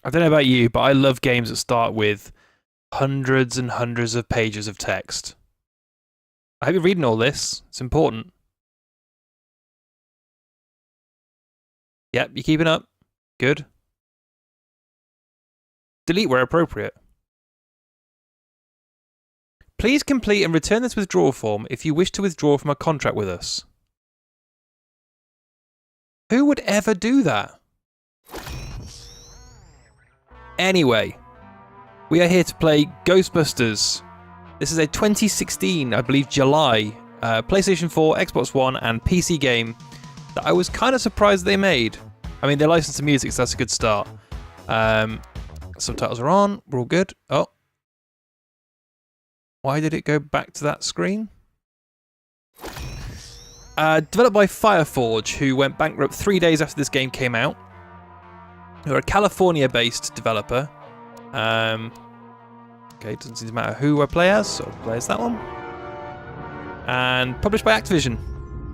I don't know about you, but I love games that start with hundreds and hundreds of pages of text. I hope you're reading all this. It's important. Yep, you keeping up? Good. Delete where appropriate. Please complete and return this withdrawal form if you wish to withdraw from a contract with us. Who would ever do that? Anyway, we are here to play Ghostbusters. This is a 2016, I believe, July, PlayStation 4, Xbox One, and PC game that I was kind of surprised they made. I mean, they licensed the music, so that's a good start. Subtitles are on. We're all good. Oh. Why did it go back to that screen? Developed by Fireforge, who went bankrupt 3 days after this game came out. They're a California-based developer. Okay, doesn't seem to matter who I play as, so I'll play as that one. And published by Activision,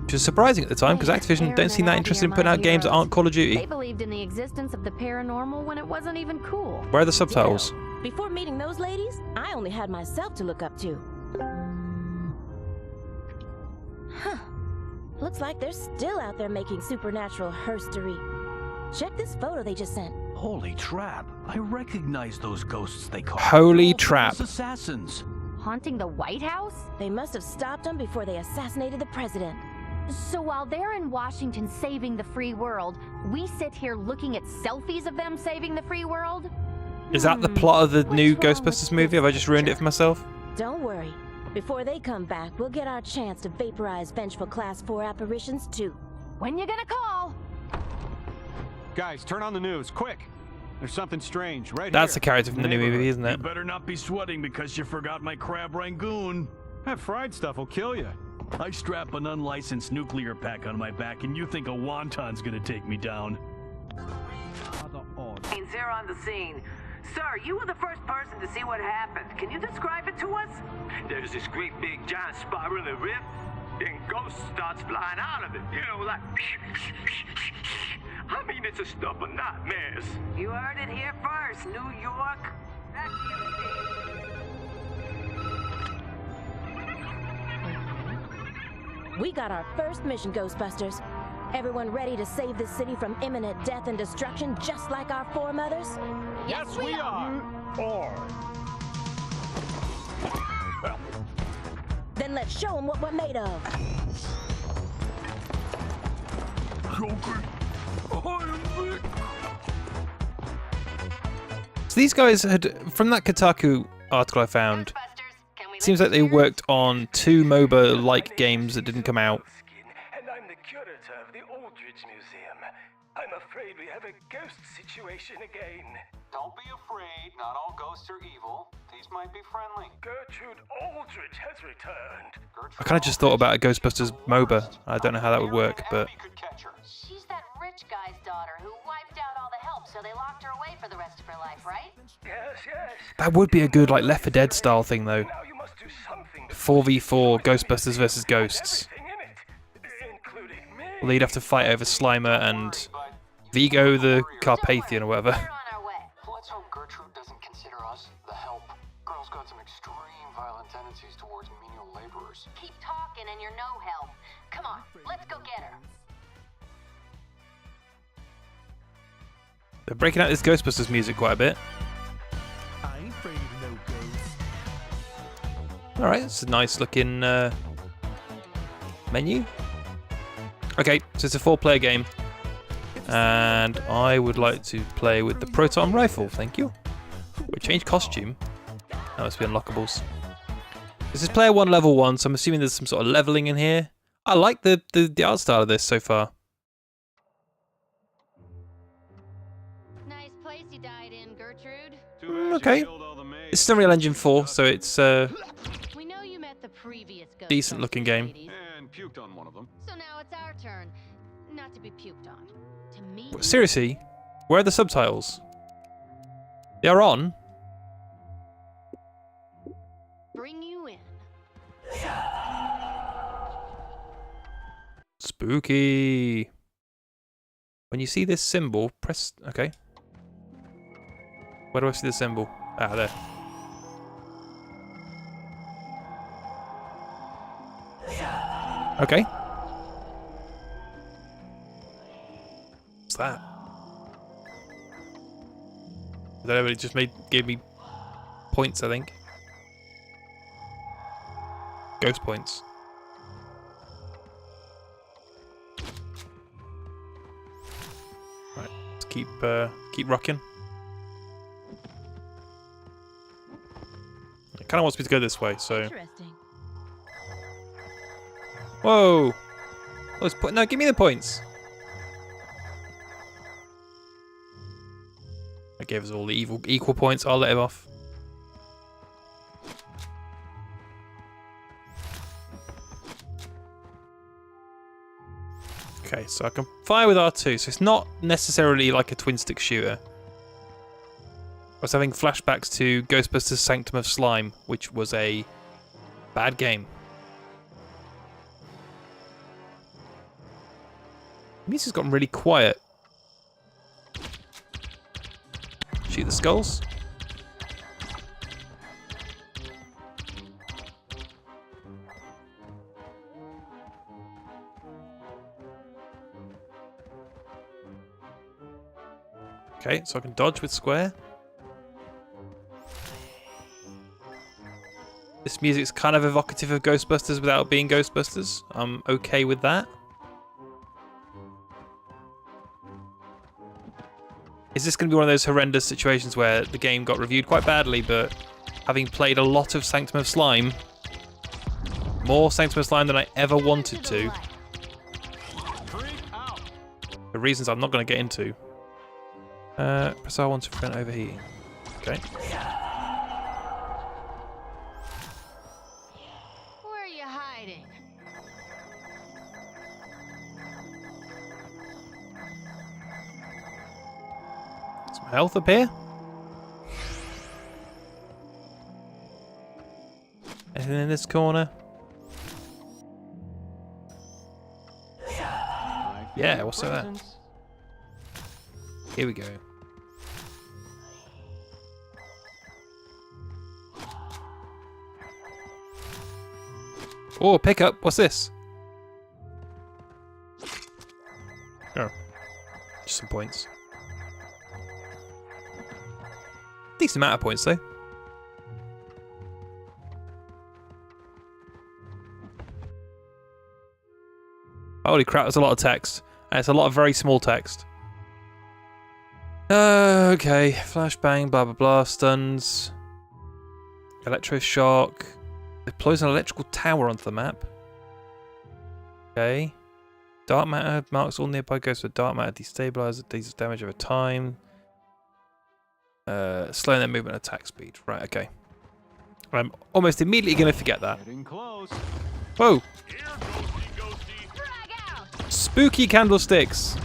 which is surprising at the time, because Activision don't seem that interested in putting out games that aren't Call of Duty. They believed in the existence of the paranormal when it wasn't even cool. Where are the subtitles? Before meeting those ladies, I only had myself to look up to. Huh. Looks like they're still out there making supernatural herstory. Check this photo they just sent. Holy trap. I recognize those ghosts they call. Holy trap. Assassins. Haunting the White House? They must have stopped them before they assassinated the president. So while they're in Washington saving the free world, we sit here looking at selfies of them saving the free world? Is that the plot of the new What's wrong with Ghostbusters movie? Have I just ruined it for myself? Don't worry. Before they come back, we'll get our chance to vaporize vengeful Class 4 apparitions too. When you gonna call? Guys, turn on the news, quick! There's something strange, right That's here. the character from the new movie, isn't You it? better not be sweating because you forgot my crab rangoon. That fried stuff will kill you. I strap an unlicensed nuclear pack on my back and you think a wonton's gonna take me down. They're on the scene. Sir, you were the first person to see what happened. Can you describe it to us? There's this great big giant spiral in the rift, then ghost starts flying out of it. You know, like... I mean, it's a stuff of nightmares. You heard it here first, New York. Back to you, Steve. We got our first mission, Ghostbusters. Everyone ready to save this city from imminent death and destruction just like our foremothers? Yes, we are! Then let's show them what we're made of. Joker, I am Vic. So these guys had, from that Kotaku article I found, it seems like they worked on 2 MOBA-like games that didn't come out. And I'm the curator of the Aldridge Museum. I'm afraid we have a ghost situation again. Don't be afraid, not all ghosts are evil. These might be friendly. Gertrude Aldridge has returned. I kind of just thought about a Ghostbusters MOBA. I don't know how that would work, but... She's that rich guy's daughter who wiped out all the help, so they locked her away for the rest of her life, right? Yes, yes. That would be a good, like, Left 4 Dead style thing, though. Now you must do something. 4v4 Ghostbusters versus Ghosts. Everything in it, including me. Well, you'd have to fight over Slimer and Vigo the Carpathian or whatever. We're on our way. Let's hope Gertrude doesn't consider us the help. Girl's got some extreme violent tendencies towards menial laborers. Keep talking and you're no help. Come on, let's go get her. They're breaking out this Ghostbusters music quite a bit. I ain't afraid of no ghosts. Alright, it's a nice looking menu. Okay, so it's a 4-player game. And I would like to play with the Proton Rifle, thank you. We changed costume. That must be unlockables. This is player 1, level 1, so I'm assuming there's some sort of leveling in here. I like the art style of this so far. Nice place you died in, Gertrude. Okay. It's Unreal Engine 4, so it's We know you met the previous decent looking game. ladies, And puked on one of them. so now it's our turn. Not to be puked on. To me. Seriously, where are the subtitles? They are on. Bring you in. Spooky. When you see this symbol, press... Okay. Where do I see the symbol? Ah, there. Okay. What's that? I don't know, but it just gave me points, I think. Ghost points. Right, let's keep rocking. It kind of wants me to go this way, so. Interesting. Whoa! No, give me the points. I gave us all the equal points. I'll let him off. Okay, so I can fire with R2, so it's not necessarily like a twin-stick shooter. I was having flashbacks to Ghostbusters Sanctum of Slime, which was a bad game. The music's gotten really quiet. Shoot the skulls. Okay, so I can dodge with square. This music's kind of evocative of Ghostbusters without being Ghostbusters. I'm okay with that. Is this going to be one of those horrendous situations where the game got reviewed quite badly, but having played a lot of Sanctum of Slime, more Sanctum of Slime than I ever wanted to, for reasons I'm not going to get into. Press R1 to prevent overheating. Okay. Where are you hiding? Some health up here. Anything in this corner? Yeah, what's that? Here we go. Oh, pickup. What's this? Oh. Just some points. Decent amount of points, though. Holy crap, there's a lot of text. And it's a lot of very small text. Okay. Flashbang, blah, blah, blah. Stuns. Electroshock. Deploys an electrical tower onto the map. Okay. Dark matter marks all nearby ghosts with dark matter destabilizes, deals damage over time. Slowing their movement and attack speed. Right, okay. I'm almost immediately going to forget that. Getting close. Whoa! Spooky candlesticks!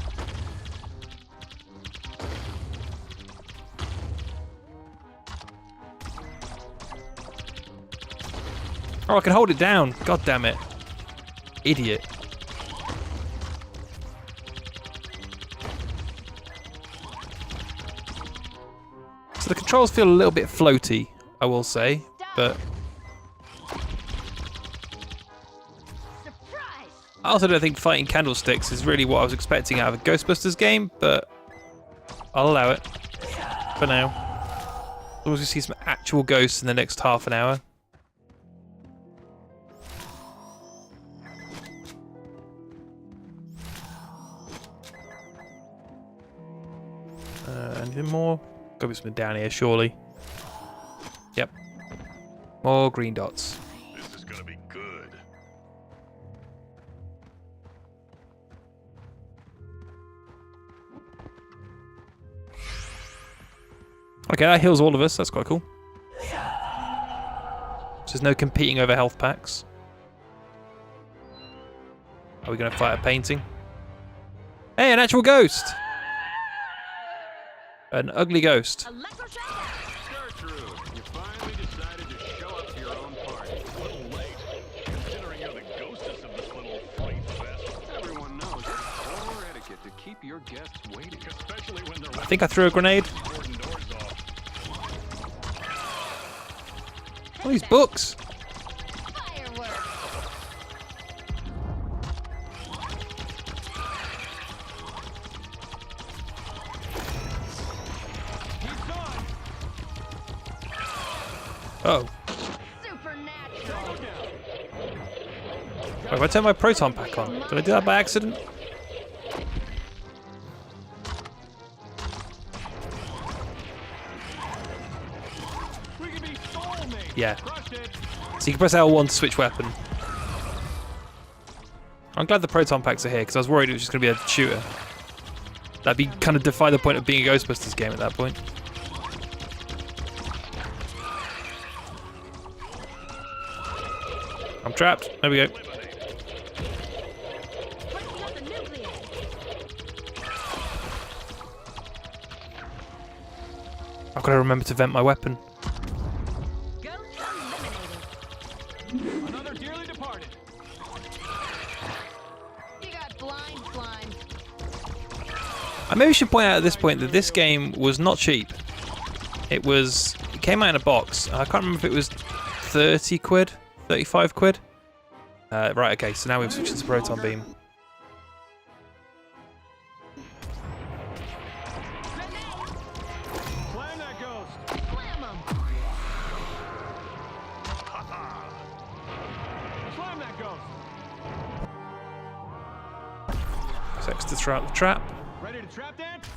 Oh, I can hold it down. God damn it. Idiot. So the controls feel a little bit floaty, I will say, but I also don't think fighting candlesticks is really what I was expecting out of a Ghostbusters game, but I'll allow it for now. As long as we see some actual ghosts in the next half an hour. Anything more? Gotta be something down here, surely. Yep. More green dots. This is gonna be good. Okay, that heals all of us. That's quite cool. So there's no competing over health packs. Are we going to fight a painting? Hey, an actual ghost! An ugly ghost. Gertrude, you finally decided to show up to your own party. A little late, considering you're the ghostess of this little fright fest. Everyone knows it's poor etiquette to keep your guests waiting. Especially when they're I think I threw a grenade. boarding doors off. All these books. Fireworks. Oh. Supernatural. Wait, if I turn my proton pack on, did I do that by accident? We could be soulmates. Yeah. Crushed it. So you can press L1 to switch weapon. I'm glad the proton packs are here because I was worried it was just going to be a shooter. That'd be kind of defy the point of being a Ghostbusters game at that point. I'm trapped. There we go. Breaking up the nucleus. I've got to remember to vent my weapon. Ghost eliminated. Another dearly departed. You got blind slime. I maybe should point out at this point that this game was not cheap. It came out in a box. I can't remember if it was 30 quid, 35 quid. Right, okay, so now we've switched to proton beam. Slam that ghost. Slam 'em. Slam that ghost. X to throw out the trap. Ready to trap dance?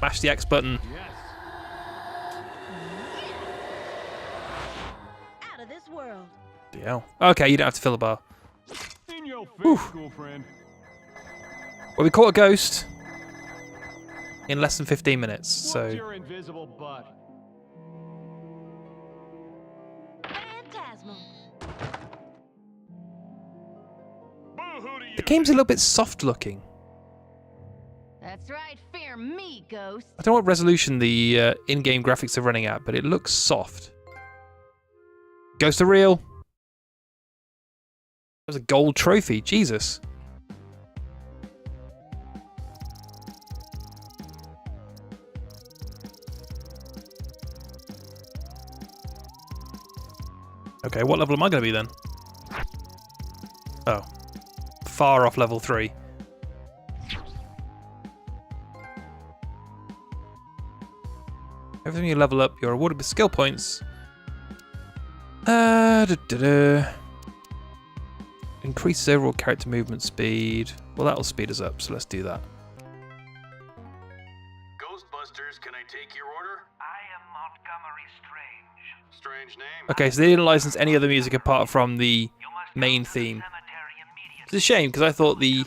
Mash the X button. Yes. Out of this world. Yeah. Okay, you don't have to fill the bar. In your face, Whew. school friend. Well, we caught a ghost in less than 15 minutes, What's so... your invisible butt? Phantasmal. Boo-hoo to you. The game's a little bit soft looking. That's right. Fear me, ghost. I don't know what resolution the in-game graphics are running at, but it looks soft. Ghosts are real. That was a gold trophy, Jesus. Okay, what level am I going to be then? Oh. Far off level 3. Every time you level up, you're awarded with skill points. Increases overall character movement speed. Well, that'll speed us up, so let's do that. Ghostbusters, can I take your order? I am Montgomery Strange. Strange name. Okay, so they didn't license any other music apart from the main theme. It's a shame, because I thought the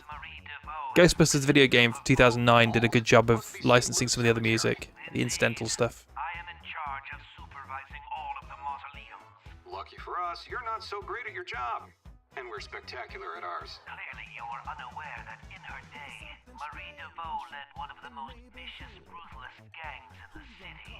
Ghostbusters video game from 2009 did a good job of licensing some of the other music, the incidental stuff. I am in charge of supervising all of the mausoleums. Lucky for us, you're not so great at your job. And we're spectacular at ours. Clearly you're unaware that in her day, Marie DeVoe led one of the most vicious, ruthless gangs in the city.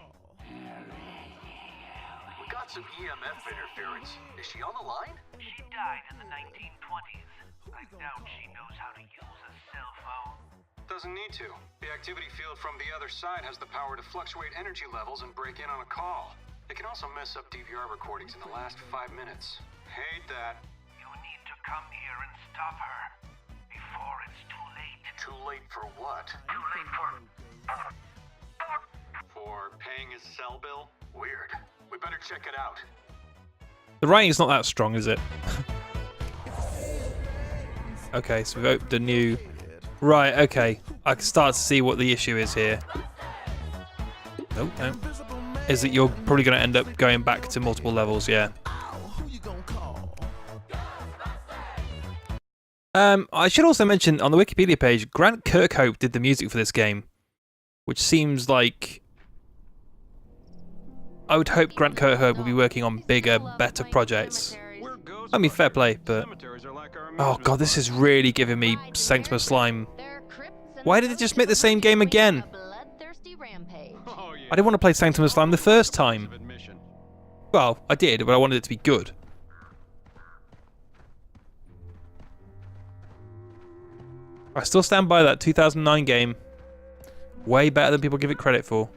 We got some EMF interference. Is she on the line? She died in the 1920s. I doubt she knows how to use a cell phone. Doesn't need to. The activity field from the other side has the power to fluctuate energy levels and break in on a call. It can also mess up DVR recordings in the last 5 minutes. Hate that. You need to come here and stop her before it's too late. Too late for what? Too late for... For paying his cell bill? Weird. We better check it out. The writing's not that strong, is it? Okay, so we've opened a new... Right, okay. I can start to see what the issue is here. Nope, no. Is that you're probably going to end up going back to multiple levels, yeah. I should also mention, on the Wikipedia page, Grant Kirkhope did the music for this game. Which seems like... I would hope Grant Kirkhope will be working on bigger, better projects. I mean, fair play, but... Oh god, this is really giving me Sanctimus Slime. Why did they just make the same game again? I didn't want to play Sanctimus Slime the first time. Well, I did, but I wanted it to be good. I still stand by that 2009 game. Way better than people give it credit for.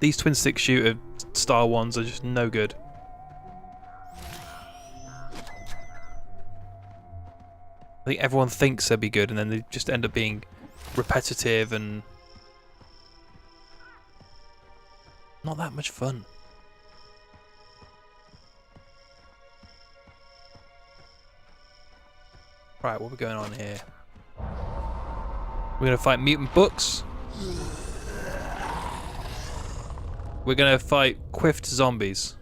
These twin stick shooter style ones are just no good. I think everyone thinks they'll be good, and then they just end up being repetitive and not that much fun. Right, what are we going on here? We're going to fight mutant books. We're going to fight quiffed zombies.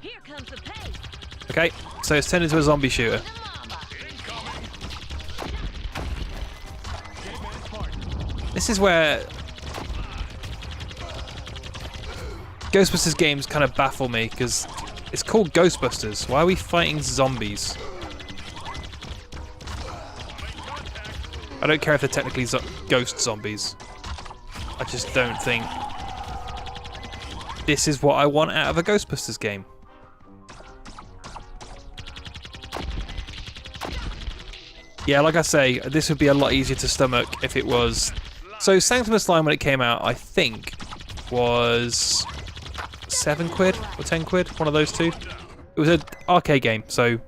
Here comes the pace. Okay, so it's turned into a zombie shooter. This is where Ghostbusters games kind of baffle me, because it's called Ghostbusters. Why are we fighting zombies? I don't care if they're technically ghost zombies. I just don't think this is what I want out of a Ghostbusters game. Yeah, like I say, this would be a lot easier to stomach if it was... So Sanctum of Slime, when it came out, I think was £7 or £10, one of those two. It was an arcade game, so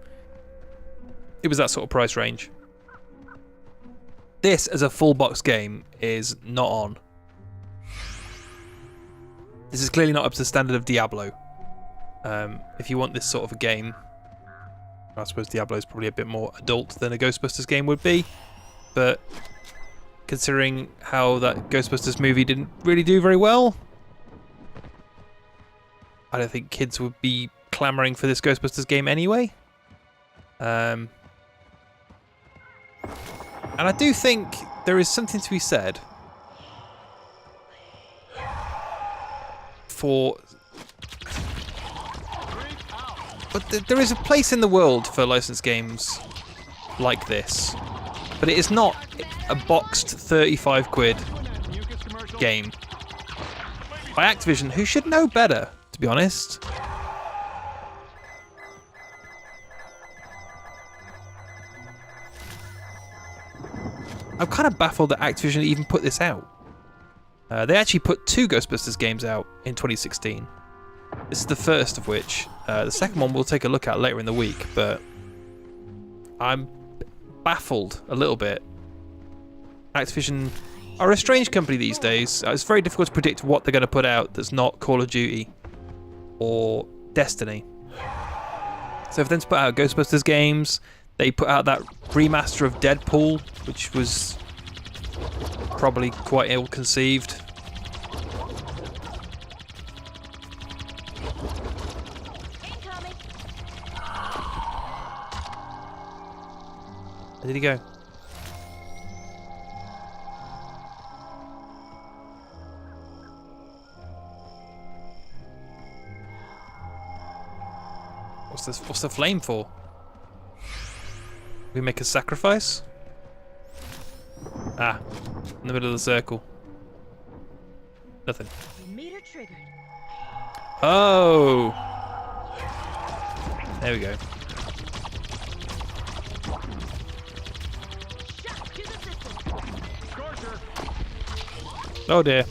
it was that sort of price range. This, as a full box game, is not on. This is clearly not up to the standard of Diablo. If you want this sort of a game, I suppose Diablo is probably a bit more adult than a Ghostbusters game would be, but considering how that Ghostbusters movie didn't really do very well, I don't think kids would be clamoring for this Ghostbusters game anyway. And I do think there is something to be said for... But there is a place in the world for licensed games like this. But it is not a boxed £35 game by Activision, who should know better, to be honest. I'm kind of baffled that Activision even put this out. They actually put 2 Ghostbusters games out in 2016. This is the first of which. The second one we'll take a look at later in the week, but I'm baffled a little bit. Activision are a strange company these days. It's very difficult to predict what they're going to put out that's not Call of Duty or Destiny. So for them to put out Ghostbusters games, they put out that remaster of Deadpool, which was probably quite ill-conceived. Where did he go? What's the flame for? We make a sacrifice? Ah, in the middle of the circle. Nothing. Meter triggered. Oh! There we go. Oh dear.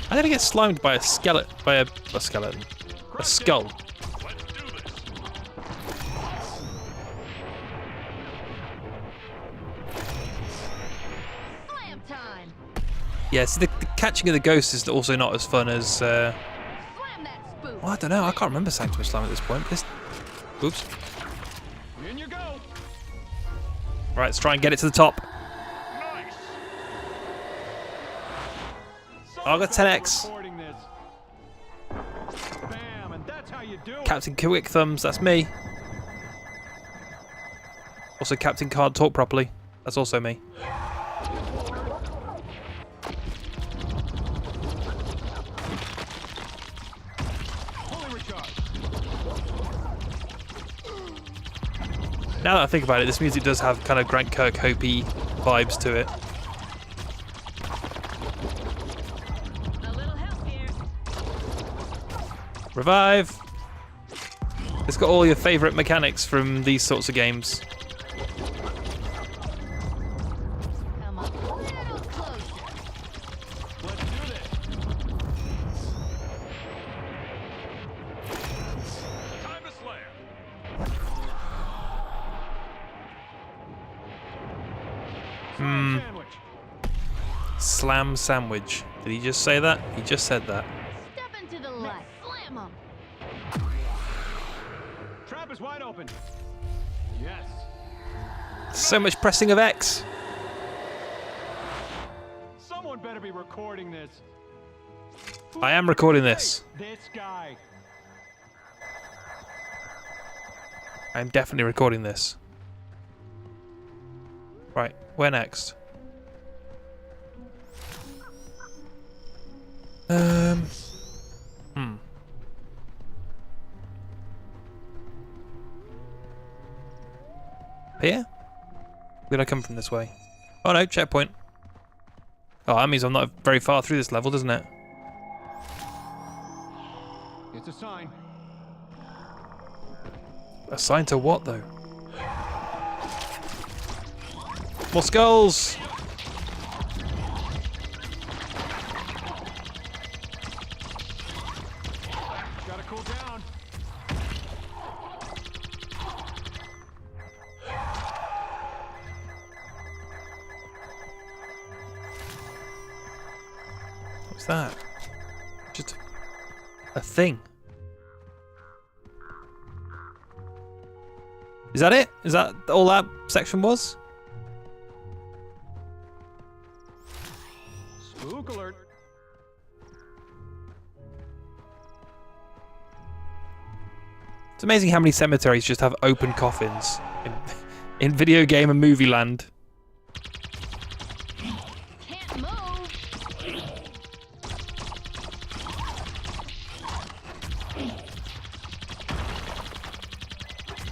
I'm gonna get slimed by a skeleton. A skeleton. A skull. Yeah, so the catching of the ghosts is also not as fun as... Well, I don't know. I can't remember Sanctum of Slime at this point. Oops. In you go. Right, let's try and get it to the top. Nice. I got 10x. Bam, and that's how you do it. Captain Quick Thumbs, that's me. Also, Captain Can't Talk Properly. That's also me. Now that I think about it, this music does have kind of Grant Kirkhope-y vibes to it. A little help here. Revive! It's got all your favourite mechanics from these sorts of games. Come a little closer. Let's Sandwich. Slam sandwich. Did he just say that? He just said that. Step into the light. Slam 'em. Trap is wide open. Yes. So much pressing of X. Someone better be recording this. I am recording this. This guy. I'm definitely recording this. Right, where next? Here? Did I come from this way? Oh no, checkpoint. Oh, that means I'm not very far through this level, doesn't it? It's a sign. A sign to what, though? More skulls! Gotta cool down. What's that? Just a thing. Is that it? Is that all that section was? Spook alert. It's amazing how many cemeteries just have open coffins in video game and movie land. Can't move.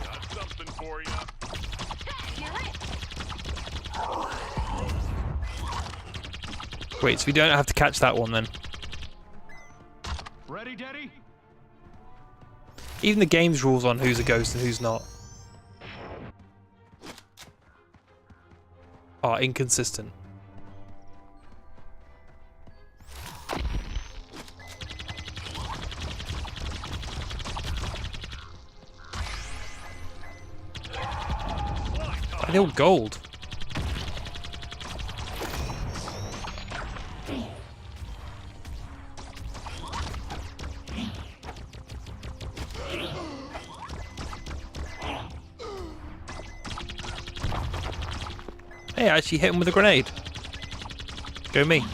Got something for you. Wait, so we don't have to catch that one then? Ready, Daddy? Even the game's rules on who's a ghost and who's not are inconsistent. They're all gold. Hey, I actually hit him with a grenade. Go me.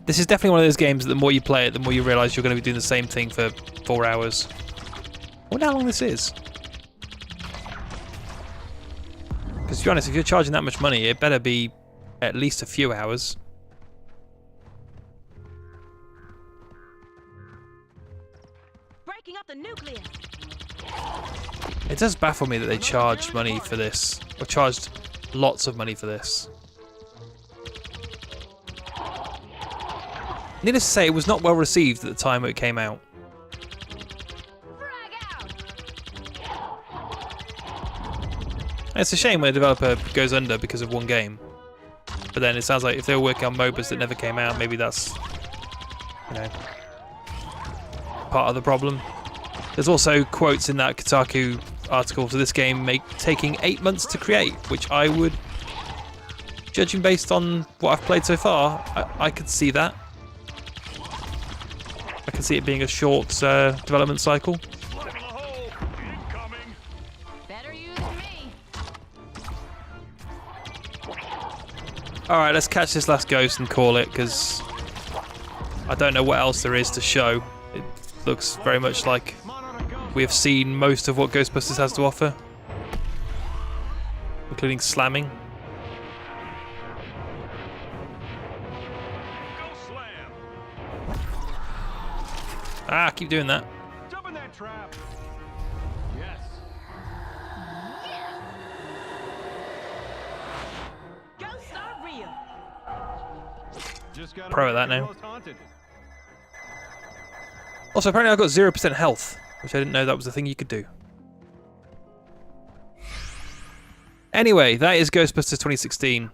This is definitely one of those games that the more you play it, the more you realise you're going to be doing the same thing for 4 hours. I wonder how long this is. Because to be honest, if you're charging that much money, it better be at least a few hours. Breaking up the nucleus. It does baffle me that they charged money for this, or charged lots of money for this. Needless to say, it was not well received at the time it came out. It's a shame when a developer goes under because of one game. But then it sounds like if they were working on MOBAs that never came out, maybe that's, you know, part of the problem. There's also quotes in that Kotaku article for this game taking 8 months to create, which I would, judging based on what I've played so far, I could see that. I can see it being a short development cycle. Better you than me. Alright, let's catch this last ghost and call it, because I don't know what else there is to show. It looks very much like we have seen most of what Ghostbusters has to offer, including slamming. Ah, keep doing that. Jump in that trap. Yes. Ghosts are real. Just got Pro at that now. Also, apparently I've got 0% health, which I didn't know that was a thing you could do. Anyway, that is Ghostbusters 2016.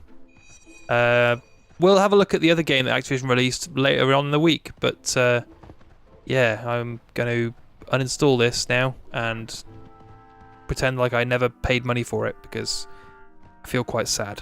We'll have a look at the other game that Activision released later on in the week, but yeah, I'm going to uninstall this now and pretend like I never paid money for it because I feel quite sad.